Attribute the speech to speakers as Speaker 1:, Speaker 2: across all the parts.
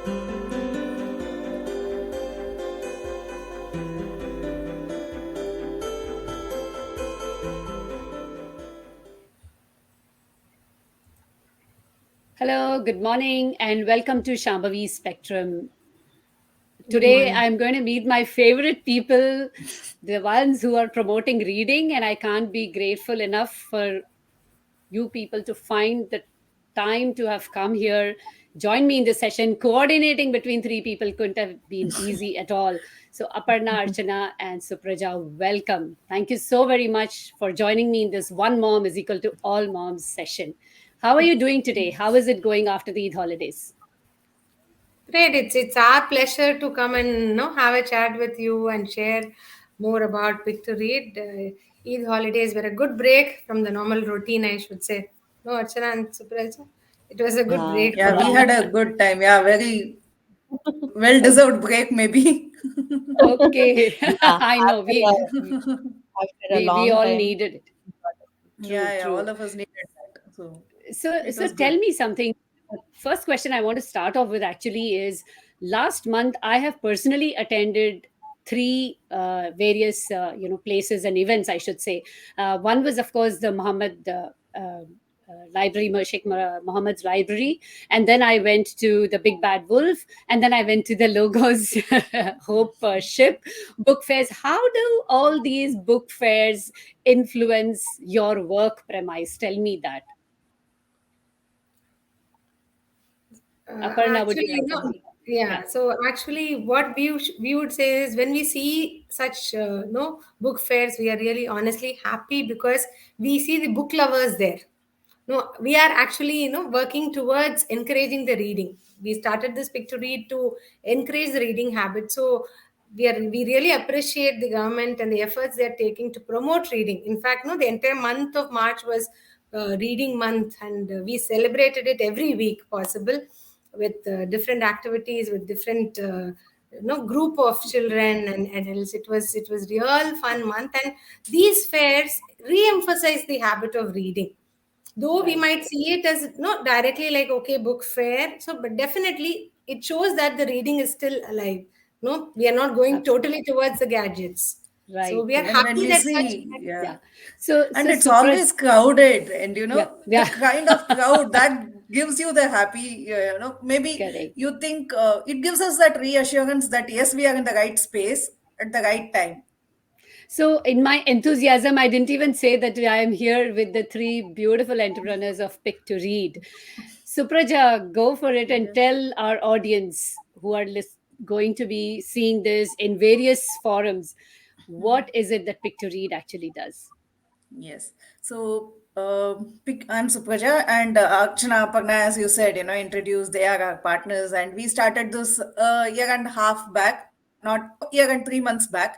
Speaker 1: Hello, good morning, and welcome to Shambavi Spectrum.
Speaker 2: Good
Speaker 1: Today,
Speaker 2: morning.
Speaker 1: I'm going to meet my favorite people, the ones who are promoting reading, and I can't be grateful enough for you people to find the time to have come here, join me in this session. Coordinating between three people couldn't have been easy at all. So, Aparna, Archana, and Supraja, welcome. Thank you so very much for joining me in this One Mom is Equal to All Moms session. How are you doing today? How is it going after the Eid holidays?
Speaker 2: Great. It's our pleasure to come and have a chat with you and share more about Pick2Read. Eid holidays were a good break from the normal routine, I should say. No, Archana and Supraja, it was a good
Speaker 1: Yeah,
Speaker 2: break
Speaker 3: Yeah,
Speaker 2: for
Speaker 3: we
Speaker 1: yeah.
Speaker 2: you.
Speaker 3: had a good time. Yeah, very well
Speaker 1: O-
Speaker 3: deserved break, maybe.
Speaker 1: Okay.
Speaker 4: Yeah,
Speaker 1: I know
Speaker 4: after a
Speaker 1: we
Speaker 4: long
Speaker 1: all
Speaker 4: time.
Speaker 1: needed it. True,
Speaker 3: Yeah, all
Speaker 1: true.
Speaker 3: of us needed that. So it
Speaker 1: So
Speaker 3: was
Speaker 1: tell
Speaker 3: good.
Speaker 1: me something. First question I want to start off with actually is last month I have personally attended three various places and events, I should say. One was of course the Muhammad library, Sheikh Muhammad's library, and then I went to the Big Bad Wolf, and then I went to the Logos Hope ship book fairs. How do all these book fairs influence your work premise? Tell me that. Aparna, would you
Speaker 2: Actually,
Speaker 1: like to answer? Yeah.
Speaker 2: yeah. So actually, what we would say is when we see such book fairs, we are really honestly happy because we see the book lovers there. No, we are actually working towards encouraging the reading. We started this Pick to Read to encourage the reading habit. So we really appreciate the government and the efforts they are taking to promote reading. In fact, no, the entire month of March was reading month, and we celebrated it every week possible with different activities with different group of children and adults. It was real fun month, and these fairs re-emphasize the habit of reading, though we
Speaker 1: Right.
Speaker 2: might see it as not directly like okay book fair. So but definitely it shows that the reading is still alive. No, we are not going
Speaker 1: Absolutely.
Speaker 2: totally towards the gadgets. So
Speaker 1: Right.
Speaker 2: we are
Speaker 3: And when
Speaker 2: happy
Speaker 3: we
Speaker 2: that such.
Speaker 3: see, yeah,
Speaker 1: Yeah. So
Speaker 3: and it's
Speaker 1: Supraj,
Speaker 3: always crowded, and
Speaker 1: yeah,
Speaker 3: the
Speaker 1: yeah,
Speaker 3: kind of crowd that gives you the happy, maybe
Speaker 1: correct.
Speaker 3: you think it gives us that reassurance that yes, we are in the right space at the right time.
Speaker 1: So in my enthusiasm, I didn't even say that I am here with the three beautiful entrepreneurs of Pick to Read. Supraja, go for it and tell our audience who are going to be seeing this in various forums, what is it that Pick to Read actually does?
Speaker 3: Yes. So, I'm Supraja and Archana Aparna, as you said, introduced, they are our partners. And we started this year and a half back, not year and 3 months back.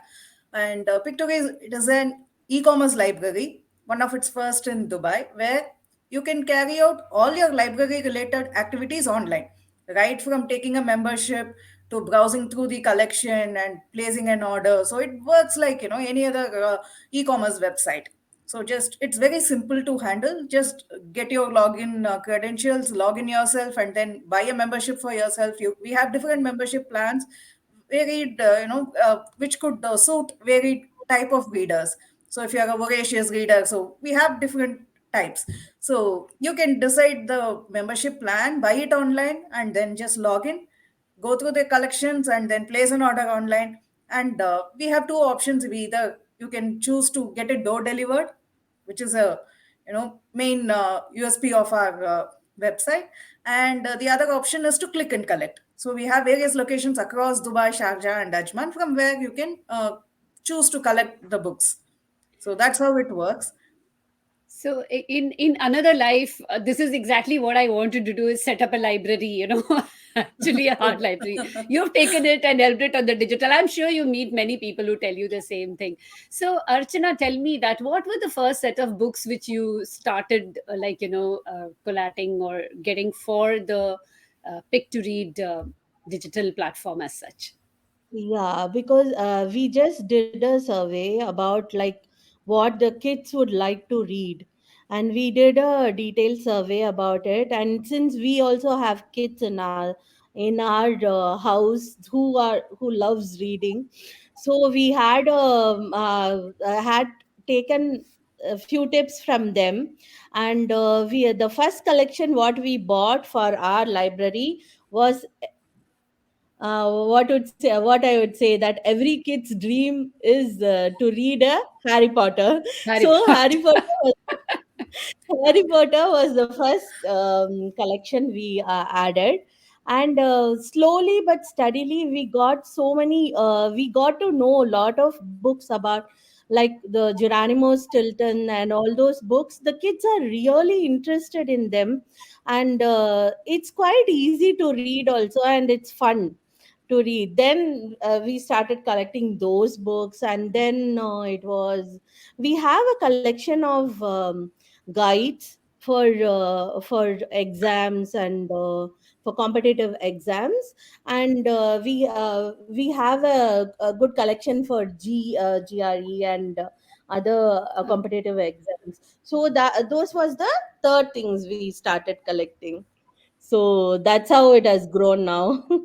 Speaker 3: And Pick2Read, it is an e-commerce library, one of its first in Dubai, where you can carry out all your library related activities online, right from taking a membership to browsing through the collection and placing an order. So it works like, any other e-commerce website. So just it's very simple to handle. Just get your login credentials, log in yourself, and then buy a membership for yourself. We have different membership plans, varied, which could suit varied type of readers. So if you are a voracious reader, so we have different types. So you can decide the membership plan, buy it online, and then just log in, go through the collections, and then place an order online. And we have two options. We either you can choose to get it door delivered, which is a main USP of our website, and the other option is to click and collect. So we have various locations across Dubai, Sharjah, and Ajman from where you can choose to collect the books. So that's how it works.
Speaker 1: So in another life, this is exactly what I wanted to do is set up a library, actually a hard library. You've taken it and helped it on the digital. I'm sure you meet many people who tell you the same thing. So Archana, tell me that what were the first set of books which you started collating or getting for the Pick to Read digital platform as such?
Speaker 4: Yeah, because we just did a survey about like what the kids would like to read, and we did a detailed survey about it. And since we also have kids in our in our house who loves reading. So we had taken a few tips from them, and we the first collection what we bought for our library was what I would say that every kid's dream is to read a Harry Potter.
Speaker 1: Harry
Speaker 4: So
Speaker 1: Potter.
Speaker 4: Harry Potter was the first collection we added, and slowly but steadily we got to know a lot of books about, like the Geronimo Stilton and all those books. The kids are really interested in them, and it's quite easy to read also, and it's fun to read. Then we started collecting those books, and then we have a collection of guides for exams and for competitive exams, and we have a good collection for GRE and other competitive exams. So that those was the third things we started collecting. So that's how it has grown now.
Speaker 2: Yes,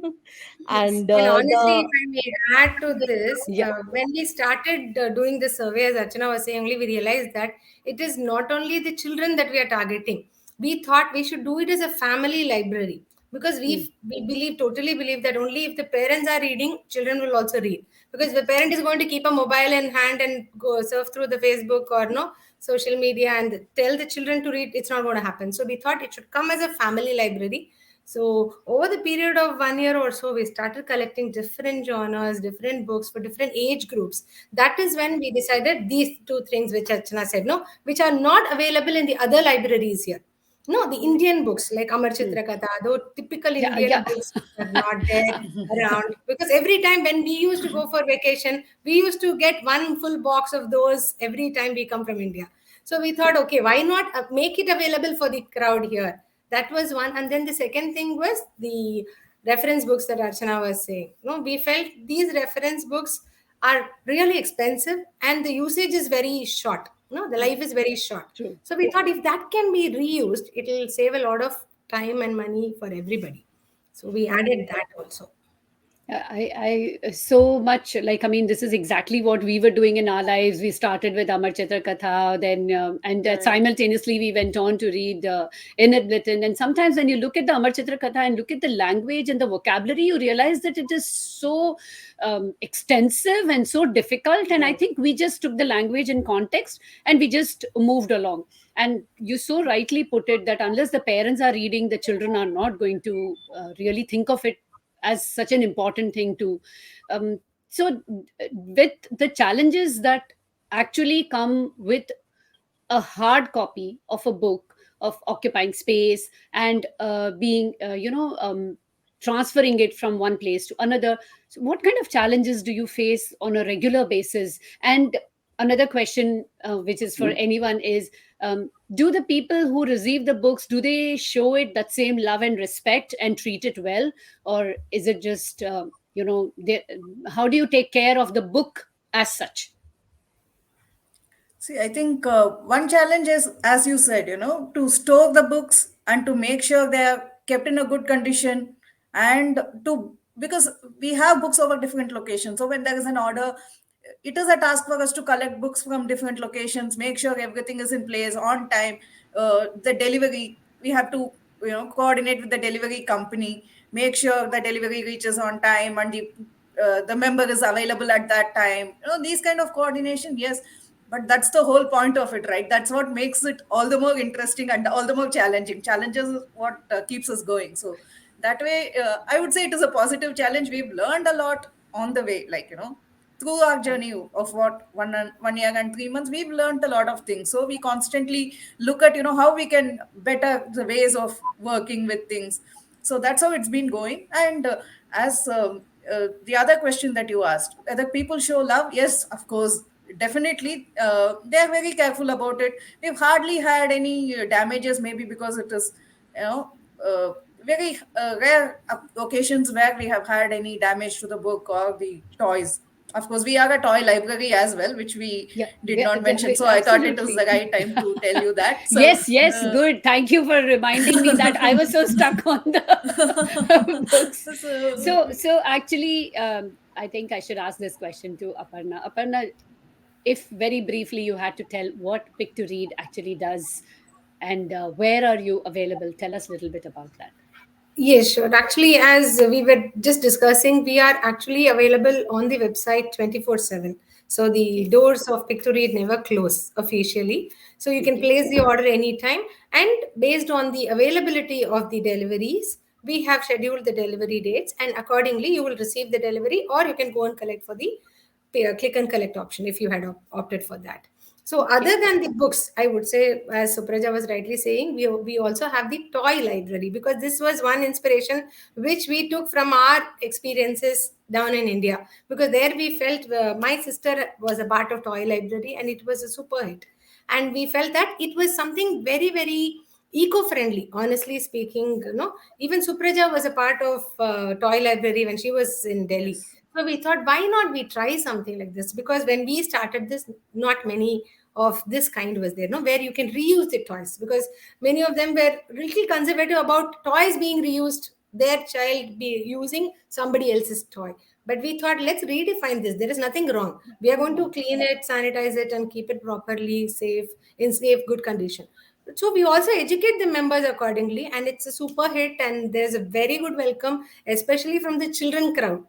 Speaker 4: And
Speaker 2: and honestly,
Speaker 4: the
Speaker 2: if I may add to this,
Speaker 1: Yeah,
Speaker 2: when we started doing the survey, as Archana was saying, only we realized that it is not only the children that we are targeting. We thought we should do it as a family library because
Speaker 1: mm,
Speaker 2: we believe, totally believe that only if the parents are reading, children will also read. Because if the parent is going to keep a mobile in hand and go surf through the Facebook or no social media and tell the children to read, it's not going to happen. So we thought it should come as a family library. So over the period of 1 year or so, we started collecting different genres, different books for different age groups. That is when we decided these two things which Archana said, no, which are not available in the other libraries here. No, the Indian books like Amar
Speaker 1: mm.
Speaker 2: Chitra Katha, though typical
Speaker 1: Yeah,
Speaker 2: Indian
Speaker 1: yeah.
Speaker 2: books are not there around. Because every time when we used to go for vacation, we used to get one full box of those every time we come from India. So we thought, okay, why not make it available for the crowd here? That was one. And then the second thing was the reference books that Archana was saying. No, we felt these reference books are really expensive and the usage is very short. No, the life is very short.
Speaker 1: True.
Speaker 2: So we thought if that can be reused, it will save a lot of time and money for everybody. So we added that also.
Speaker 1: I so much like, I mean, this is exactly what we were doing in our lives. We started with Amar Chitra Katha, then and
Speaker 3: Right.
Speaker 1: simultaneously we went on to read Enid Blyton. And sometimes when you look at the Amar Chitra Katha and look at the language and the vocabulary, you realize that it is so extensive and so difficult. And I
Speaker 3: Right.
Speaker 1: think we just took the language in context and we just moved along. And you so rightly put it that unless the parents are reading, the children are not going to really think of it as such an important thing to so with the challenges that actually come with a hard copy of a book, of occupying space and being transferring it from one place to another. So what kind of challenges do you face on a regular basis? And another question, which is for anyone, is do the people who receive the books, do they show it that same love and respect and treat it well, or is it just how do you take care of the book as such?
Speaker 3: See, I think one challenge is, as you said, to store the books and to make sure they are kept in a good condition, and to because we have books over different locations. So when there is an order, it is a task for us to collect books from different locations, make sure everything is in place on time. The delivery, we have to coordinate with the delivery company, make sure the delivery reaches on time and the member is available at that time. These kind of coordination, yes, but that's the whole point of it, right? That's what makes it all the more interesting and all the more challenging. Challenges is what keeps us going. So that way, I would say it is a positive challenge. We've learned a lot on the way, like through our journey of what 1 year and 3 months, we've learned a lot of things. So we constantly look at how we can better the ways of working with things. So that's how it's been going. And as the other question that you asked, whether people show love, yes, of course, definitely. They are very careful about it. We've hardly had any damages, maybe because it is you know very rare occasions where we have had any damage to the book or the toys. Of course, we are a toy library as well, which we
Speaker 1: Yeah,
Speaker 3: did not mention. So I thought it was the
Speaker 1: absolutely.
Speaker 3: right time to tell you that. So,
Speaker 1: Yes, yes, good. Thank you for reminding me that I was so stuck on the books.
Speaker 3: so
Speaker 1: So actually, I think I should ask this question to Aparna. Aparna, if very briefly you had to tell what Pick to Read actually does, and where are you available, tell us a little bit about that.
Speaker 2: Yes, sure. Actually, as we were just discussing, we are actually available on the website 24/7. So the
Speaker 1: Okay,
Speaker 2: doors of Pick2Read never close officially. So you can
Speaker 1: okay,
Speaker 2: place the order anytime. And based on the availability of the deliveries, we have scheduled the delivery dates. And accordingly, you will receive the delivery, or you can go and collect for the click and collect option if you had opted for that. So
Speaker 1: okay.
Speaker 2: other than the books, I would say, as Supraja was rightly saying, we also have the toy library, because this was one inspiration which we took from our experiences down in India. Because there we felt, my sister was a part of toy library and it was a super hit. And we felt that it was something very, very eco-friendly, honestly speaking. Even Supraja was a part of toy library when she was in Delhi.
Speaker 3: yes.
Speaker 2: So we thought, why not we try something like this? Because when we started this, not many of this kind was there, no, where you can reuse the toys. Because many of them were little conservative about toys being reused, their child be using somebody else's toy. But we thought, let's redefine this. There is nothing wrong. We are going to clean it, sanitize it, and keep it properly safe, in safe, good condition. So we also educate the members accordingly, and it's a super hit, and there's a very good welcome, especially from the children crowd.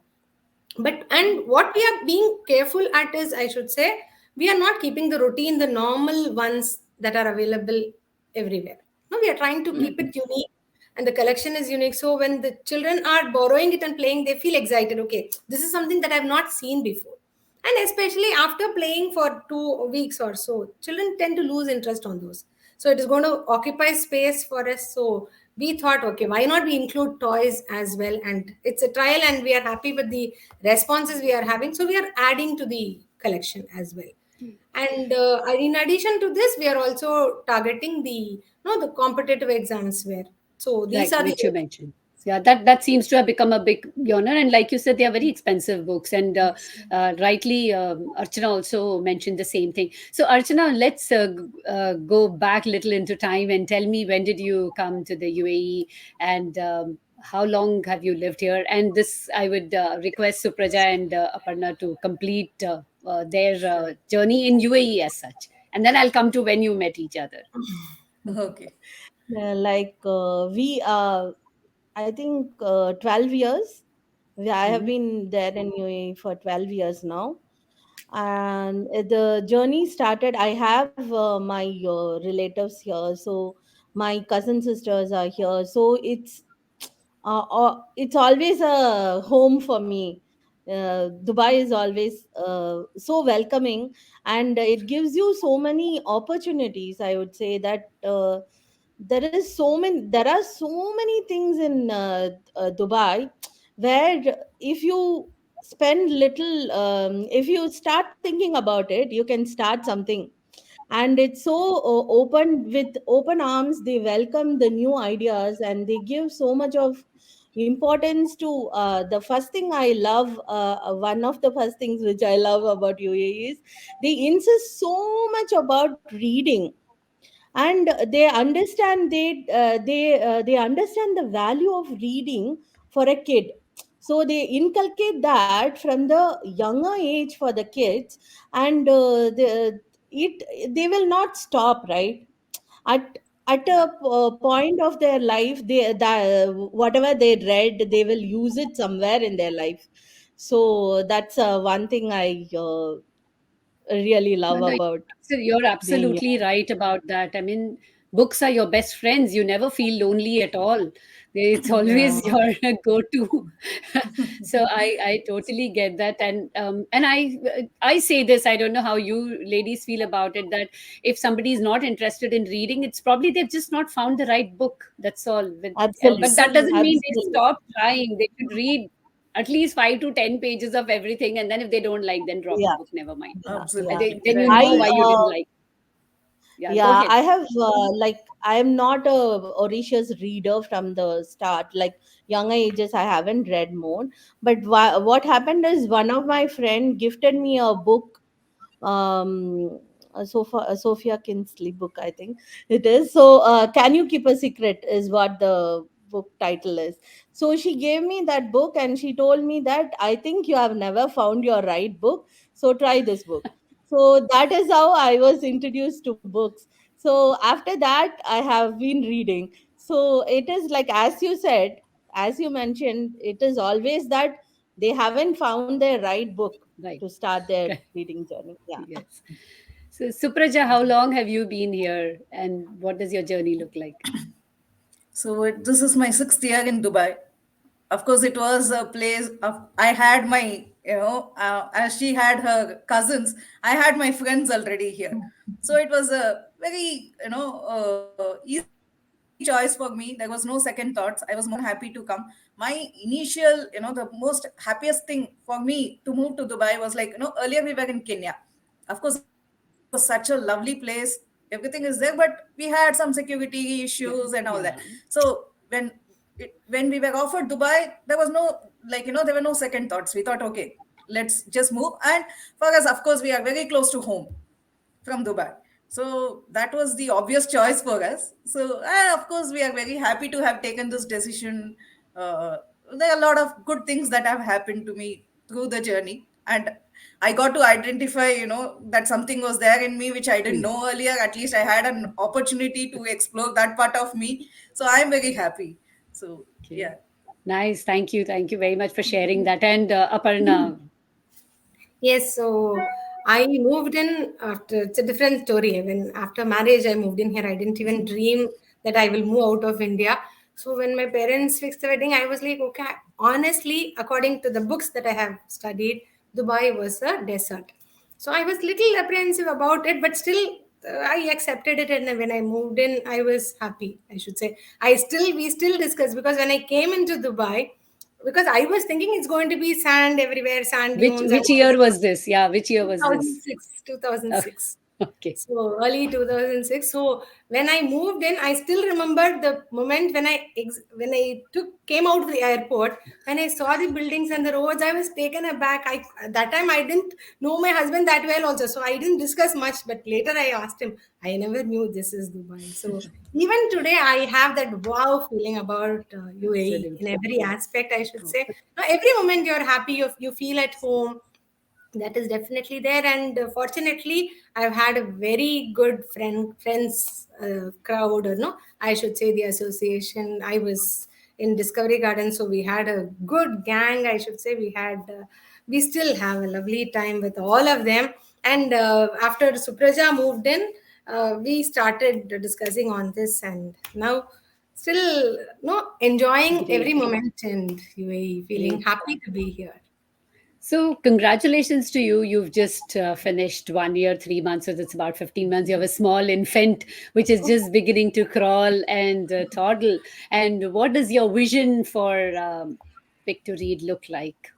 Speaker 2: But and what we are being careful at is, I should say, we are not keeping the routine, the normal ones that are available everywhere. No, we are trying to keep it unique, and the collection is unique. So when the children are borrowing it and playing, they feel excited. Okay, this is something that I've not seen before. And especially after playing for 2 weeks or so, children tend to lose interest on those. So it is going to occupy space for us. So we thought, okay, why not we include toys as well? And it's a trial, and we are happy with the responses we are having. So we are adding to the collection as well. And in addition to this, we are also targeting the the competitive exams where. So these
Speaker 1: Right,
Speaker 2: are the.
Speaker 1: which you mentioned. Yeah, that seems to have become a big genre, and like you said, they are very expensive books. And rightly, Archana also mentioned the same thing. So, Archana, let's go back a little into time and tell me, when did you come to the UAE, and how long have you lived here? And this, I would request Supraja and Aparna to complete their
Speaker 3: Sure.
Speaker 1: journey in UAE as such, and then I'll come to when you met each other.
Speaker 3: Okay.
Speaker 4: like we I think 12 years. I have
Speaker 1: Mhm.
Speaker 4: been there in UAE for 12 years now. And the journey started. I have my relatives here. So my cousin sisters are here. So it's always a home for me. Dubai is always so welcoming, and it gives you so many opportunities. I would say that there are so many things in Dubai, where if you spend little, if you start thinking about it, you can start something. And it's so open, with open arms. They welcome the new ideas, and they give so much of importance to the first thing I love. One of the first things which I love about UAE is they insist so much about reading. And they understand the value of reading for a kid. So they inculcate that from the younger age for the kids. And they will not stop, right? At a
Speaker 1: Yeah.
Speaker 4: point of their life, whatever they read, they will use it somewhere in their life. So that's one thing I really
Speaker 1: No,
Speaker 4: love
Speaker 1: no,
Speaker 4: about
Speaker 1: you're
Speaker 4: being
Speaker 1: absolutely
Speaker 4: here.
Speaker 1: right about that. I mean, books are your best friends. You never feel lonely at all. It's
Speaker 3: Yeah.
Speaker 1: always your go-to. So I totally get that, and I say this. I don't know how you ladies feel about it. That if somebody is not interested in reading, it's probably they've just not found the right book. That's all. But
Speaker 4: Absolutely.
Speaker 1: that
Speaker 3: Absolutely.
Speaker 1: doesn't mean they
Speaker 4: Absolutely.
Speaker 1: stop trying. They should read at least 5 to 10 pages of everything, and then if they don't like, then drop the
Speaker 4: Yeah.
Speaker 1: book. Never mind.
Speaker 4: Yeah.
Speaker 3: Absolutely.
Speaker 1: Then you
Speaker 3: Right.
Speaker 1: know
Speaker 4: I
Speaker 1: why you didn't like. Yeah, go
Speaker 4: Yeah,
Speaker 1: ahead.
Speaker 4: I have like I am not a audacious reader from the start. Like younger ages I haven't read more. But what happened is one of my friend gifted me a book, a Sophia Kinsley book, I think it is. So, Can You Keep a Secret is what the book title is. So she gave me that book and she told me that I think you have never found your right book. So try this book. So that is how I was introduced to books. So after that, I have been reading. So it is like, as you said, as you mentioned, it is always that they haven't found their right book to
Speaker 1: Right.
Speaker 4: start their
Speaker 1: Okay.
Speaker 4: reading journey. Yeah.
Speaker 1: Yes. So, Supraja, how long have you been here and what does your journey look like?
Speaker 3: This is my 6th year in Dubai. Of course, it was a place of, I had my, as she had her cousins, I had my friends already here. So it was a very, easy choice for me. There was no second thoughts. I was more than happy to come. My initial, the most happiest thing for me to move to Dubai was like, earlier we were in Kenya. Of course, it was such a lovely place. Everything is there, but we had some security issues and all
Speaker 1: Yeah.
Speaker 3: that.
Speaker 1: Yeah.
Speaker 3: So when we were offered Dubai, there was no, there were no second thoughts. We thought, okay, let's just move. And for us, of course, we are very close to home from Dubai. So that was the obvious choice for us. So, of course, we are very happy to have taken this decision. Uh, there are a lot of good things that have happened to me through the journey. And I got to identify, that something was there in me which I didn't know earlier. At least I had an opportunity to explore that part of me. So I'm very happy. So,
Speaker 1: Okay.
Speaker 3: yeah.
Speaker 1: Nice. Thank you. Thank you very much for sharing that. And Aparna,
Speaker 2: Yes, so I moved in after, it's a different story. When after marriage I moved in here, I didn't even dream that I will move out of India. So when my parents fixed the wedding, I was like, okay, honestly, according to the books that I have studied, Dubai was a desert. So I was little apprehensive about it, but still I accepted it. And when I moved in, I was happy, I should say. We still discuss, because when I came into Dubai, because I was thinking it's going to be sand everywhere, sand dunes.
Speaker 1: which year was this? Yeah, which year was this?
Speaker 2: 2006, 2006.
Speaker 1: Okay.
Speaker 2: So early 2006. So when I moved in, I still remember the moment when I came out of the airport, when I saw the buildings and the roads. I was taken aback. I At that time I didn't know my husband that well also, so I didn't discuss much. But later I asked him. I never knew this is Dubai. So even today I have that wow feeling about UAE in
Speaker 1: Absolutely.
Speaker 2: every aspect, I should say. Now, every moment you're happy, you feel at home, that is definitely there. And fortunately I've had a very good friends crowd, or no, I should say the association. I was in Discovery Garden, so we had a good gang, I should say. We still have a lovely time with all of them. And after Supraja moved in, we started discussing on this, and now still no enjoying every
Speaker 1: Great.
Speaker 2: moment in UAE, feeling
Speaker 1: Great.
Speaker 2: happy to be here.
Speaker 1: So, congratulations to you. You've just finished 1 year, 3 months. So, it's about 15 months. You have a small infant which is just beginning to crawl and toddle. And what does your vision for Pick to Read look like?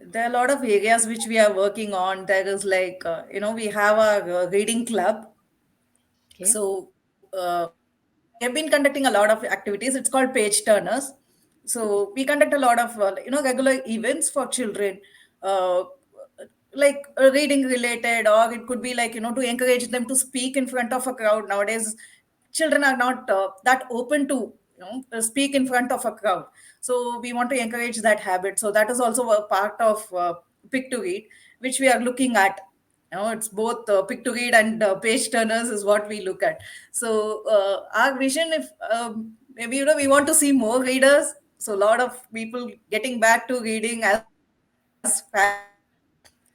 Speaker 3: There are a lot of areas which we are working on. There is like, we have our reading club.
Speaker 1: Okay.
Speaker 3: So we have been conducting a lot of activities. It's called Page Turners. So we conduct a lot of regular events for children, uh, like reading related, or it could be like to encourage them to speak in front of a crowd. Nowadays, children are not that open to speak in front of a crowd. So we want to encourage that habit. So that is also a part of Pick to Read, which we are looking at. It's both Pick to Read and Page Turners is what we look at. So our vision, if maybe we want to see more readers. So a lot of people getting back to reading as families.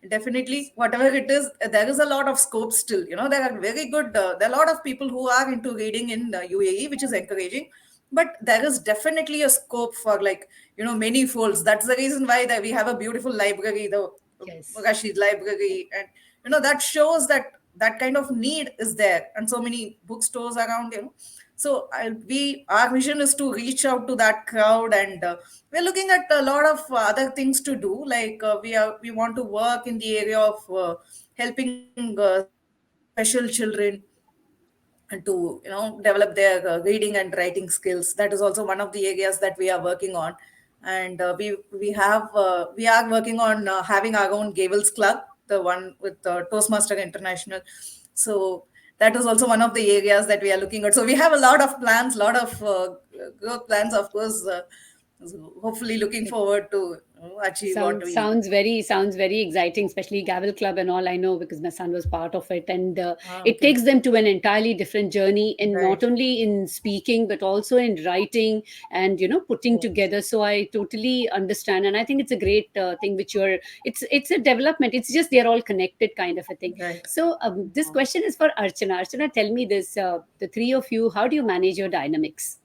Speaker 3: Definitely, whatever it is, there is a lot of scope still. There are very good, there are a lot of people who are into reading in UAE, which is encouraging. But there is definitely a scope for like, many folds. That's the reason why that we have a beautiful library, the
Speaker 1: Yes.
Speaker 3: Rashid Library, and that shows that that kind of need is there, and so many bookstores around. So our mission is to reach out to that crowd, and we're looking at a lot of other things to do. Like we want to work in the area of helping special children, and to develop their reading and writing skills. That is also one of the areas that we are working on. And we are working on having our own Gables Club, the one with Toastmaster International. So that is also one of the areas that we are looking at. So we have a lot of plans, lot of growth plans, of course. So hopefully looking forward to achieve what
Speaker 1: Sounds
Speaker 3: we.
Speaker 1: sounds very exciting, especially Gavel Club and all. I know because my son was part of it, and it
Speaker 3: Okay.
Speaker 1: takes them to an entirely different journey, and
Speaker 3: Right.
Speaker 1: not only in speaking but also in writing and putting
Speaker 3: Yes.
Speaker 1: together. So I totally understand, and I think it's a great thing which you're. It's a development. It's just they're all connected, kind of a thing.
Speaker 3: Right.
Speaker 1: So this question is for Archana. Archana, tell me this: the three of you, how do you manage your dynamics?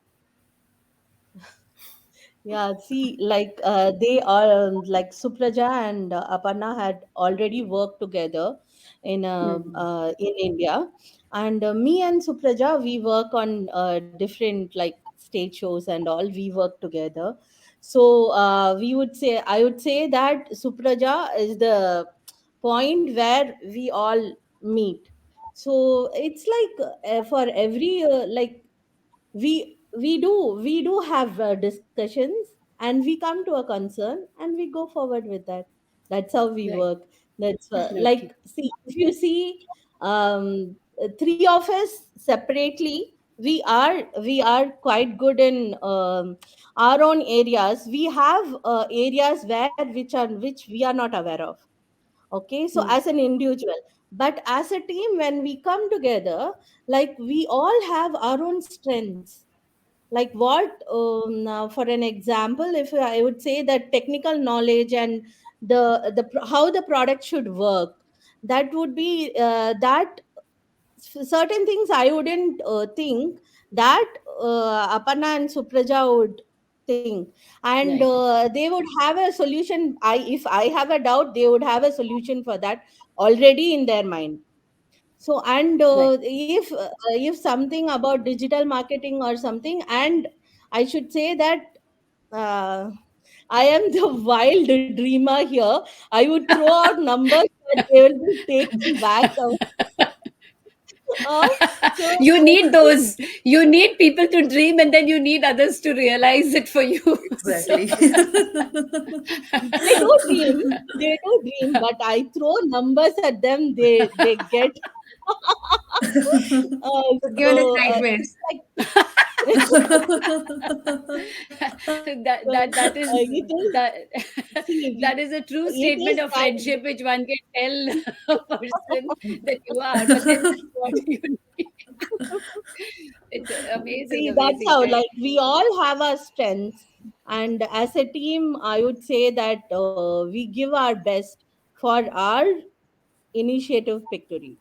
Speaker 4: Yeah, see, like they are like Supraja and Aparna had already worked together
Speaker 1: Hmm.
Speaker 4: in India, and me and Supraja we work on different like stage shows and all. We work together, so we would say I would say that Supraja is the point where we all meet. So it's like for every we do have discussions, and we come to a concern and we go forward with that. That's how we
Speaker 1: Right.
Speaker 4: work. That's
Speaker 1: Okay.
Speaker 4: like, see, if you see, three of us separately, we are quite good in our own areas. We have areas which we are not aware of. Okay, so
Speaker 1: Hmm.
Speaker 4: as an individual, but as a team, when we come together, like we all have our own strengths. Like what, now for an example, if I would say that technical knowledge and how the product should work, that would be that certain things I wouldn't think that Aparna and Supraja would think, and
Speaker 1: Right.
Speaker 4: they would have a solution. If I have a doubt, they would have a solution for that already in their mind. So, and
Speaker 1: Right.
Speaker 4: if something about digital marketing or something, and I should say that uh, I am the wild dreamer here. I would throw out numbers that they will be taken back. Uh, so
Speaker 1: You need those. You need people to dream, and then you need others to realize it for you. So,
Speaker 3: Exactly.
Speaker 4: they do dream, but I throw numbers at them. They get.
Speaker 2: So given us
Speaker 4: So it's
Speaker 2: nightmares.
Speaker 4: like
Speaker 1: that is
Speaker 4: it is.
Speaker 1: that
Speaker 4: See,
Speaker 1: that is a true
Speaker 4: it
Speaker 1: statement
Speaker 4: is
Speaker 1: of
Speaker 4: kind.
Speaker 1: friendship, which one can tell a person that you are. But then, what do you need? It's amazing,
Speaker 4: See, that's
Speaker 1: amazing,
Speaker 4: how,
Speaker 1: right?
Speaker 4: like, we all have our strengths, and as a team, I would say that we give our best for our initiative Pick to Read.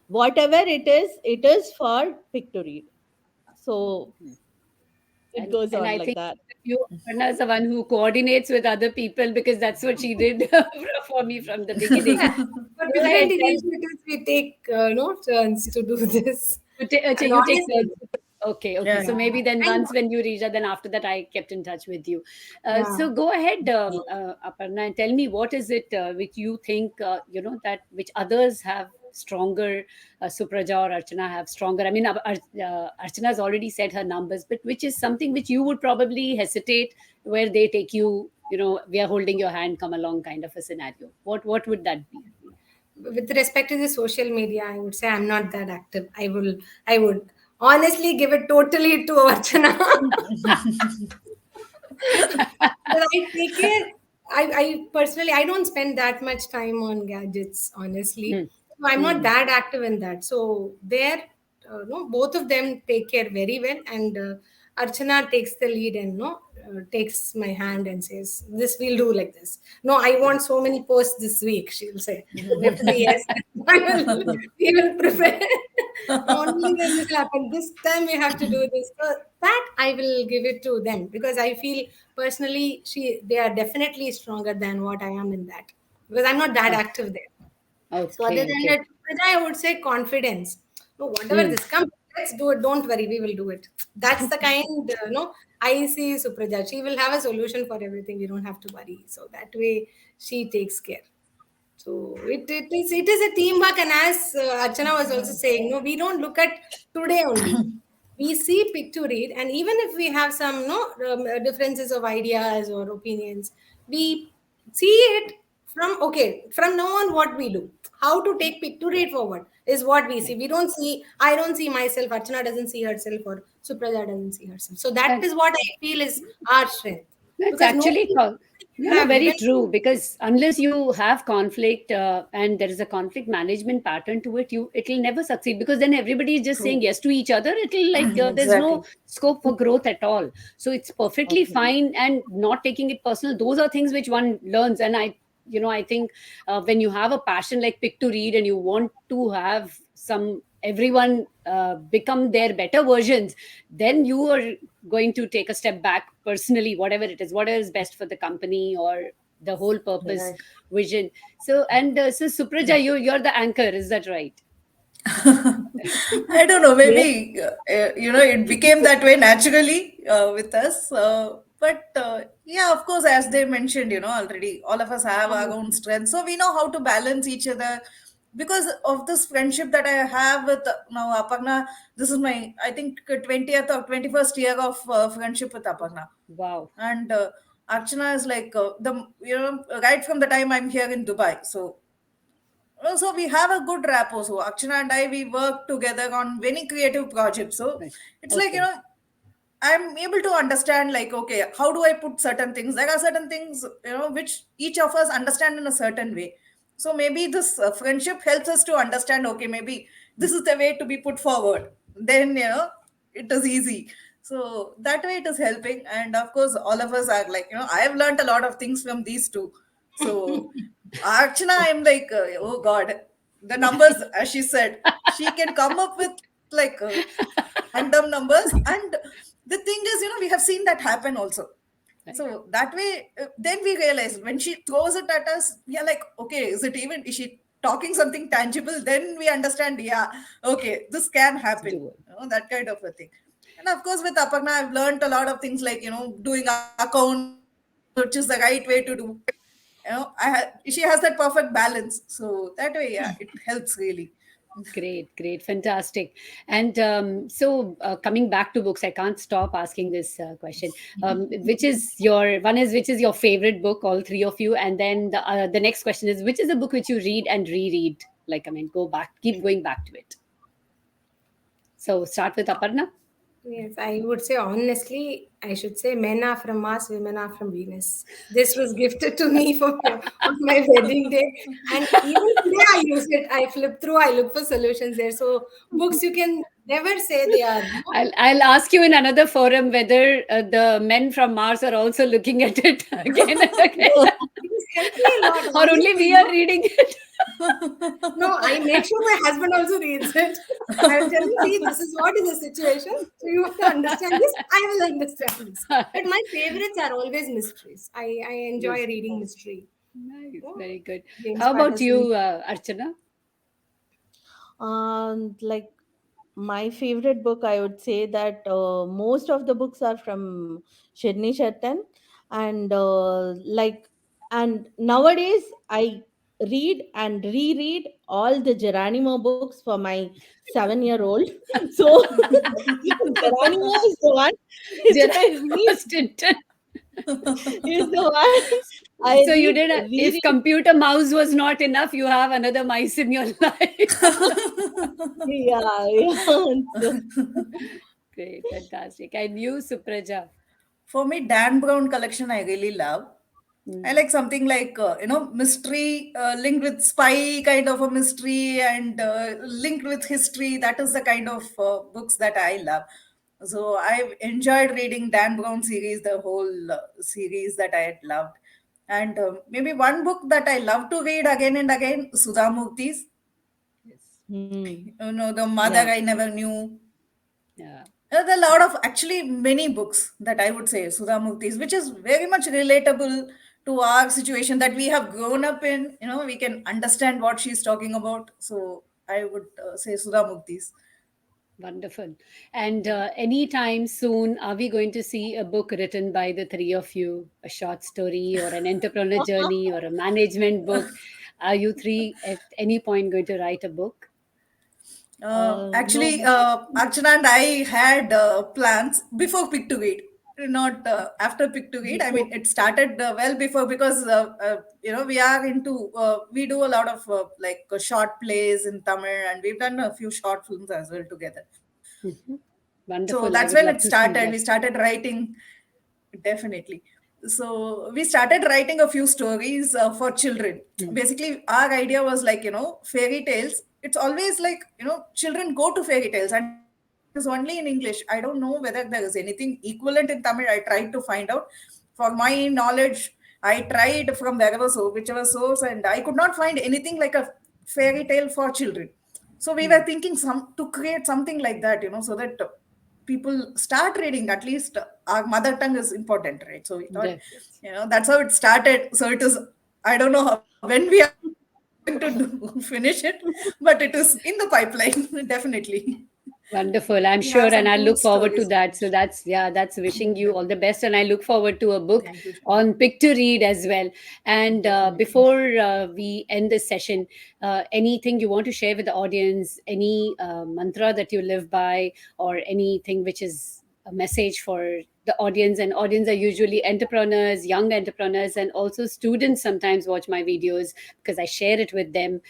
Speaker 4: Whatever it is for Pick to Read. So it goes
Speaker 1: And
Speaker 4: on
Speaker 1: I
Speaker 4: like
Speaker 1: think
Speaker 4: that.
Speaker 1: you, Aparna, is the one who coordinates with other people because that's what she did for me from the beginning.
Speaker 2: Yeah. For
Speaker 1: Go ahead,
Speaker 2: different
Speaker 1: tell.
Speaker 2: initiatives, we take no turns to do this.
Speaker 1: Okay,
Speaker 2: And
Speaker 1: you take turns.
Speaker 2: honestly,
Speaker 1: Okay, okay.
Speaker 3: Yeah.
Speaker 1: So
Speaker 2: yeah,
Speaker 1: maybe then
Speaker 2: and
Speaker 1: once when you reach out, then after that I kept in touch with you.
Speaker 2: yeah.
Speaker 1: So go ahead, Aparna, and tell me what is it which you think that which others have stronger, Supraja or Archana have stronger. I mean, Archana has already said her numbers, but which is something which you would probably hesitate where they take you. We are holding your hand, come along, kind of a scenario. What would that be?
Speaker 2: With respect to the social media, I would say I'm not that active. I would honestly give it totally to Archana. But I take care. I personally I don't spend that much time on gadgets, honestly.
Speaker 1: Hmm.
Speaker 2: So I'm not
Speaker 1: Hmm.
Speaker 2: that active in that. So there, no, both of them take care very well, and Archana takes the lead and no takes my hand and says, "This we'll do like this." No, I want so many posts this week. She'll say, definitely yes. We will prepare. Only then this will happen. This time we have to do this. So that I will give it to them because I feel personally they are definitely stronger than what I am in that because I'm not that
Speaker 1: Oh,
Speaker 2: active there. So other
Speaker 1: okay,
Speaker 2: than
Speaker 1: okay.
Speaker 2: that, I would say confidence. No, whatever
Speaker 1: Hmm.
Speaker 2: this comes, let's do it. Don't worry, we will do it. That's the kind. No, I see Supraja. She will have a solution for everything. You don't have to worry. So that way, she takes care. So it is a teamwork, and as Archana was also saying, no, we don't look at today only. We see pick to read, and even if we have some differences of ideas or opinions, we see it from okay from now on what we do, how to take pick to read forward is what we see.
Speaker 1: Right.
Speaker 2: We don't see. I don't see myself. Archana doesn't see herself, or Supraja doesn't see herself. So that
Speaker 1: And
Speaker 2: is what I feel is our strength,
Speaker 1: that's
Speaker 2: because
Speaker 1: actually,
Speaker 2: nobody have
Speaker 1: very
Speaker 2: when
Speaker 1: true. Because unless you have conflict and there is a conflict management pattern to it, it'll never succeed. Because then everybody is just saying
Speaker 3: True.
Speaker 1: yes to each other. It'll like there's no
Speaker 3: Exactly.
Speaker 1: scope for growth at all. So it's perfectly
Speaker 4: Okay.
Speaker 1: fine, and not taking it personal. Those are things which one learns. And I think when you have a passion like pick to read, and you want to have some everyone become their better versions, then you are going to take a step back personally, whatever is best for the company or the whole purpose
Speaker 3: Right.
Speaker 1: vision. So Supraja, you're the anchor, is that right?
Speaker 3: I don't know,
Speaker 4: Yes.
Speaker 3: maybe, it became that way naturally with us. But yeah, of course, as they mentioned, already, all of us have our own strengths. So we know how to balance each other because of this friendship that I have with now Aparna. This is my, I think, 20th or 21st year of friendship with Aparna.
Speaker 1: Wow.
Speaker 3: And Archana is like right from the time I'm here in Dubai. So we have a good rapport. So Akshana and I, we work together on many creative projects. So
Speaker 1: Right.
Speaker 3: it's like,
Speaker 1: Okay.
Speaker 3: I'm able to understand like, okay, how do I put certain things? There are certain things, which each of us understand in a certain way. So maybe this friendship helps us to understand, okay, maybe this is the way to be put forward. Then, it is easy. So that way it is helping. And of course, all of us are like, I have learned a lot of things from these two. So Archana, I'm like, oh God, the numbers, as she said, she can come up with like random numbers. And the thing is, we have seen that happen also.
Speaker 1: Right.
Speaker 3: So that way, then we realize when she throws it at us, we are like, okay, is she talking something tangible? Then we understand, yeah, okay, this can
Speaker 1: Let's
Speaker 3: happen,
Speaker 1: do it.
Speaker 3: that kind of a thing. And of course, with Aparna, I've learned a lot of things like, doing accounts, which is the right way to do. She has that perfect balance. So that way, yeah, it helps really.
Speaker 1: Great, great, fantastic. And coming back to books, I can't stop asking this question. Which is your favorite book, all three of you? And then the next question is, which is a book which you read and reread? Like, I mean, keep going back to it. So start with Aparna.
Speaker 2: Yes, I would say honestly, I should say men are from Mars, women are from Venus. This was gifted to me on my wedding day. And even today I use it. I flip through, I look for solutions there. So books you can never say they are.
Speaker 1: I'll ask you in another forum whether the men from Mars are also looking at it again and again,
Speaker 2: It has helped me a lot.
Speaker 1: or only
Speaker 2: Honestly,
Speaker 1: we are reading it.
Speaker 2: no, I make sure my husband also reads it. I'll tell him, see, this is what is the situation. So you have to understand this. I will understand this. But my favorites are always mysteries. I enjoy
Speaker 1: Yes.
Speaker 2: reading mystery.
Speaker 1: Nice,
Speaker 2: Oh,
Speaker 1: very good.
Speaker 2: James
Speaker 1: How about
Speaker 2: Patterson.
Speaker 1: you, Archana?
Speaker 4: Like my favorite book, I would say that most of the books are from Shirni Shettan, and and nowadays I read and reread all the Geronimo books for my 7-year-old. So Geronimo is the one which
Speaker 1: Gerard
Speaker 4: I read,
Speaker 1: Stanton.
Speaker 4: is the one I
Speaker 1: So you
Speaker 4: read,
Speaker 1: did if
Speaker 4: reread.
Speaker 1: computer mouse was not enough, you have another mice in your life.
Speaker 4: Yeah, yeah. So,
Speaker 1: Great, fantastic. And you, Supraja?
Speaker 3: For me, Dan Brown collection I really love. I
Speaker 1: Mm,
Speaker 3: like something like mystery linked with spy kind of a mystery and linked with history. That is the kind of books that I love. So I've enjoyed reading Dan Brown series, the whole series that I had loved. And maybe one book that I love to read again and again, Sudha Murthy's.
Speaker 1: yes.
Speaker 3: The
Speaker 4: yeah.
Speaker 3: Mother I Never Knew.
Speaker 1: Yeah.
Speaker 3: There are a lot of actually many books that I would say Sudha Mukti's, which is very much relatable to our situation that we have grown up in. We can understand what she's talking about. So I would say Sudha Mukti's.
Speaker 1: Wonderful. And anytime soon, are we going to see a book written by the three of you? A short story or an entrepreneur journey or a management book? Are you three at any point going to write a book?
Speaker 4: No,
Speaker 3: Actually, Archana and I had plans before Pick to Read, not after Pick to Read. I mean, it started well before because we are into we do a lot of short plays in Tamil, and we've done a few short films as well together.
Speaker 1: Mhm.
Speaker 3: So
Speaker 1: Wonderful.
Speaker 3: that's
Speaker 1: I would
Speaker 3: when
Speaker 1: love
Speaker 3: it
Speaker 1: to see
Speaker 3: started.
Speaker 1: that.
Speaker 3: We started writing. Definitely. So we started writing a few stories for children.
Speaker 1: Mm.
Speaker 3: Basically, our idea was like, fairy tales. It's always like, children go to fairy tales and it is only in English. I don't know whether there is anything equivalent in Tamil. I tried to find out. For my knowledge, I tried from wherever, so whichever source, and I could not find anything like a fairy tale for children. So we were
Speaker 1: Mm.
Speaker 3: thinking some to create something like that, so that people start reading. At least our mother tongue is important, right? So we thought,
Speaker 1: Definitely.
Speaker 3: that's how it started. So it is, I don't know when we are going to finish it, but it is in the pipeline. Definitely.
Speaker 1: Wonderful.
Speaker 3: We
Speaker 1: I'm
Speaker 3: have
Speaker 1: sure,
Speaker 3: some
Speaker 1: and I
Speaker 3: cool
Speaker 1: look forward
Speaker 3: stories.
Speaker 1: to that. So that's, yeah, that's wishing you all the best, and I look forward to a book
Speaker 3: Thank you, Shambavi.
Speaker 1: on Pick to Read as well. And
Speaker 3: Definitely.
Speaker 1: before we end this session, anything you want to share with the audience? Any mantra that you live by, or anything which is a message for the audience? And audience are usually entrepreneurs, young entrepreneurs, and also students sometimes watch my videos because I share it with them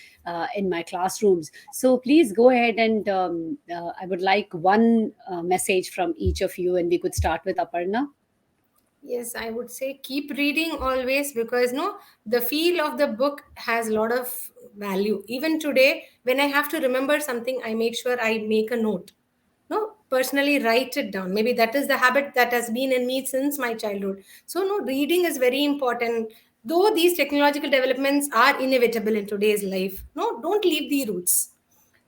Speaker 1: in my classrooms. So please go ahead, and I would like one message from each of you, and we could start with Aparna.
Speaker 2: Yes, I would say keep reading always, because no, the feel of the book has a lot of value. Even today, when I have to remember something, I make sure I make a note. No, personally write it down. Maybe that is the habit that has been in me since my childhood. So no, reading is very important. Though these technological developments are inevitable in today's life, no, don't leave the roots.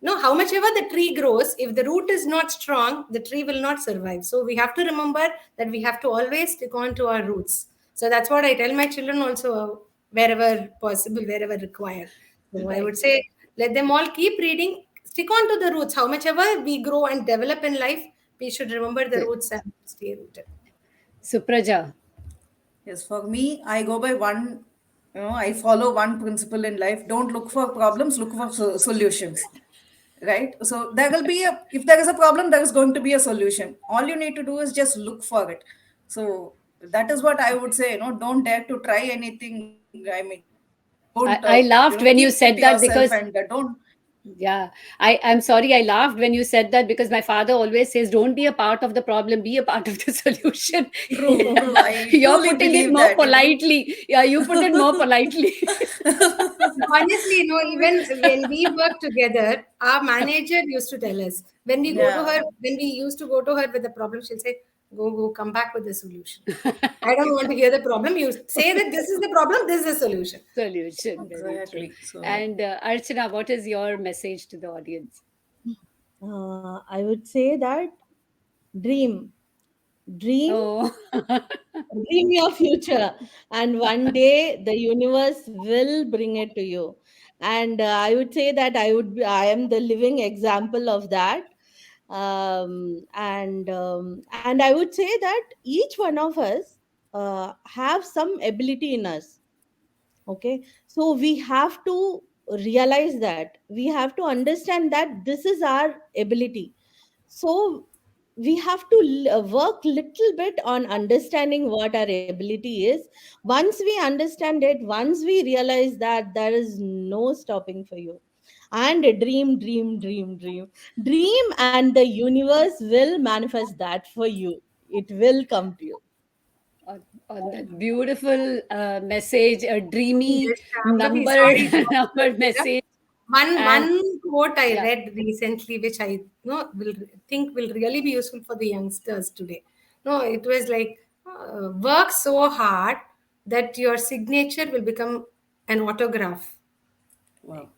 Speaker 2: No, how much ever the tree grows, if the root is not strong, the tree will not survive. So we have to remember that we have to always stick on to our roots. So that's what I tell my children also, wherever possible, wherever required. So I would
Speaker 1: Right.
Speaker 2: say let them all keep reading, stick on to the roots. How much ever we grow and develop in life, we should remember the
Speaker 1: Good.
Speaker 2: roots and stay rooted.
Speaker 1: Supraja.
Speaker 3: Yes, for me, I go by one, I follow one principle in life. Don't look for problems, look for solutions. Right? So there will be if there is a problem, there is going to be a solution. All you need to do is just look for it. So that is what I would say, don't dare to try anything. I mean, don't,
Speaker 1: I
Speaker 3: keep
Speaker 1: laughed
Speaker 3: it
Speaker 1: when
Speaker 3: to
Speaker 1: you said
Speaker 3: yourself
Speaker 1: that
Speaker 3: and
Speaker 1: because,
Speaker 3: don't.
Speaker 1: yeah, I'm sorry, I laughed when you said that because my father always says, don't be a part of the problem, be a part of the solution.
Speaker 3: True, true. I
Speaker 1: You're
Speaker 3: truly
Speaker 1: putting it
Speaker 3: believe
Speaker 1: more
Speaker 3: that.
Speaker 1: politely. Yeah, you put it more politely.
Speaker 2: Honestly, even when we work together, our manager used to tell us, when we go to
Speaker 3: Yeah.
Speaker 2: her, when we used to go to her with a problem, she'll say, go, come back with the solution. I don't want to hear the problem. You say that this is the problem, this is the solution.
Speaker 1: Solution, very true.
Speaker 3: Exactly. So
Speaker 1: And Archana, what is your message to the audience?
Speaker 4: I would say that dream, dream,
Speaker 1: Oh,
Speaker 4: dream your future, and one day the universe will bring it to you. And I would say that I am the living example of that. And I would say that each one of us have some ability in us. Okay, so we have to realize that, we have to understand that this is our ability. So we have to work little bit on understanding what our ability is. Once we understand it, once we realize that, there is no stopping for you. And dream, dream, dream, dream, dream, and the universe will manifest that for you. It will come to you.
Speaker 1: on that beautiful message, a dreamy
Speaker 2: Yes, Shambavi,
Speaker 1: number
Speaker 2: sorry to
Speaker 1: number
Speaker 2: interrupt you.
Speaker 1: message.
Speaker 2: One
Speaker 1: And
Speaker 2: quote I
Speaker 1: yeah,
Speaker 2: read recently, which I know will think will really be useful for the youngsters today. No, it was like work so hard that your signature will become an autograph.
Speaker 1: right.
Speaker 3: wow.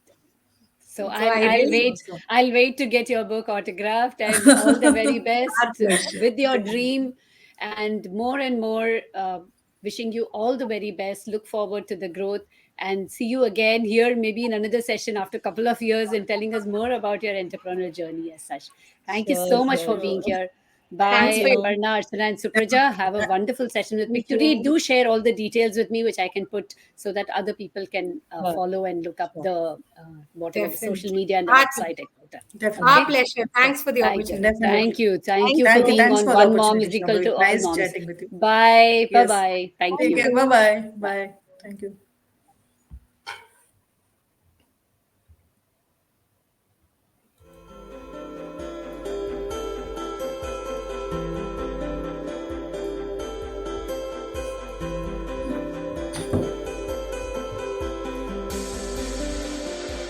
Speaker 1: So
Speaker 2: So I
Speaker 1: I'll
Speaker 2: really
Speaker 1: wait.
Speaker 3: Awesome.
Speaker 1: I'll wait to get your book autographed, and all the very
Speaker 2: our
Speaker 1: best
Speaker 2: pleasure.
Speaker 1: with your
Speaker 2: Thank you.
Speaker 1: dream, and more Wishing you all the very best. Look forward to the growth and see you again here, maybe in another session after a couple of years and telling us more about your entrepreneurial journey as such. Thank you
Speaker 4: Sure,
Speaker 1: so much for
Speaker 4: sure,
Speaker 1: being
Speaker 3: Sure.
Speaker 4: sure.
Speaker 1: here.
Speaker 2: Thanks
Speaker 1: Bye,
Speaker 2: for your
Speaker 4: You,
Speaker 1: Aparna, Archana, and Supraja. Have a wonderful session with
Speaker 4: you
Speaker 1: Pick2Read.
Speaker 4: too.
Speaker 1: Do share all the details with me, which I can put so that other people can
Speaker 4: Sure,
Speaker 1: follow and look up
Speaker 4: sure.
Speaker 1: the whatever the social
Speaker 2: definitely.
Speaker 1: media and the
Speaker 2: Our,
Speaker 1: website, etc.
Speaker 2: our
Speaker 1: Okay.
Speaker 3: Definitely.
Speaker 2: pleasure.
Speaker 4: Sure.
Speaker 2: Thanks for the
Speaker 1: Thank you.
Speaker 2: opportunity.
Speaker 1: Thank
Speaker 3: Definitely.
Speaker 1: you. Thank
Speaker 4: Thank
Speaker 1: you for
Speaker 3: Thank you.
Speaker 1: being
Speaker 3: Thanks
Speaker 1: on
Speaker 3: for the
Speaker 1: One Mom
Speaker 3: opportunity,
Speaker 1: is equal
Speaker 3: Shambavi.
Speaker 1: to all
Speaker 3: Nice
Speaker 1: moms.
Speaker 3: chatting with you.
Speaker 1: Bye. Bye
Speaker 3: Yes.
Speaker 1: bye. Thank
Speaker 3: Take
Speaker 2: Thank
Speaker 1: you.
Speaker 3: care.
Speaker 2: you.
Speaker 3: Bye bye. Bye. Thank you.